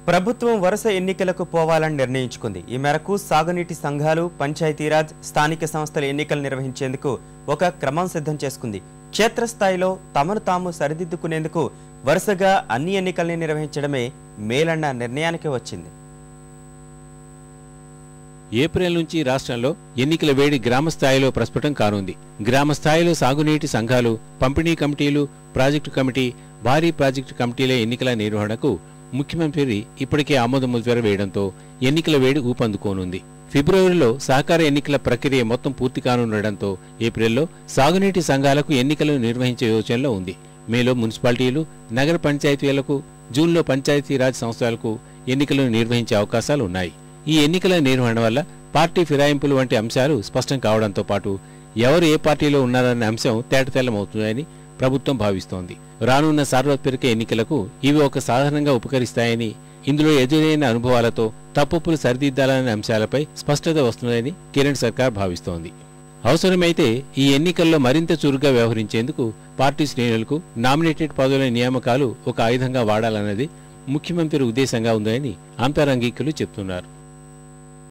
ప్రభుత్వం వరుస ఎన్నికలకు పోవాలని నిర్ణయించుకుంది. ఈ మేరకు సాగునీటి సంఘాలు, పంచాయతీరాజ్, స్థానిక సంస్థల ఎన్నికలు నిర్వహించేందుకు ఒక క్రమం సిద్ధం చేసుకుంది. క్షేత్రస్థాయిలో తమను తాము సరిదిద్దుకునేందుకు వరుసగా అన్ని ఎన్నికల్ని నిర్వహించడమే మేలన్న నిర్ణయానికి వచ్చింది. ఏప్రిల్ నుంచి రాష్ట్రంలో ఎన్నికల వేడి గ్రామ స్థాయిలో ప్రస్ఫుటం కానుంది. గ్రామ స్థాయిలో సాగునీటి సంఘాలు, పంపిణీ కమిటీలు, ప్రాజెక్టు కమిటీ, భారీ ప్రాజెక్టు కమిటీల ఎన్నికల నిర్వహణకు ముఖ్యమంత్రి ఇప్పటికే ఆమోదముద్ర వేయడంతో ఎన్నికల వేడి ఊపందుకోనుంది. ఫిబ్రవరిలో సహకార ఎన్నికల ప్రక్రియ మొత్తం పూర్తి కానుండటంతో ఏప్రిల్లో సాగునీటి సంఘాలకు ఎన్నికలు నిర్వహించే యోచనలో ఉంది. మేలో మున్సిపాలిటీలు, నగర పంచాయతీలకు, జూన్లో పంచాయతీరాజ్ సంస్థలకు ఎన్నికలు నిర్వహించే అవకాశాలు ఉన్నాయి. ఈ ఎన్నికల నిర్వహణ వల్ల పార్టీ ఫిరాయింపులు వంటి అంశాలు స్పష్టం కావడంతో పాటు ఎవరు ఏ పార్టీలో ఉన్నారన్న అంశం తేటతెల్లమవుతుందని ప్రభుత్వం భావిస్తోంది. రానున్న సార్వత్రిక ఎన్నికలకు ఇవి ఒక సాధనంగా ఉపకరిస్తాయని, ఇందులో ఎదురైన అనుభవాలతో తప్పులు సరిదిద్దాలనే అంశాలపై స్పష్టత వస్తుందని కేంద్ర సర్కార్ భావిస్తోంది. అవసరమైతే ఈ ఎన్నికల్లో మరింత చురుగ్గా వ్యవహరించేందుకు పార్టీ శ్రేణులకు నామినేటెడ్ పదవుల నియామకాలు ఒక ఆయుధంగా వాడాలన్నది ముఖ్యమంత్రి ఉద్దేశంగా ఉందని అంతరంగికులు చెబుతున్నారు.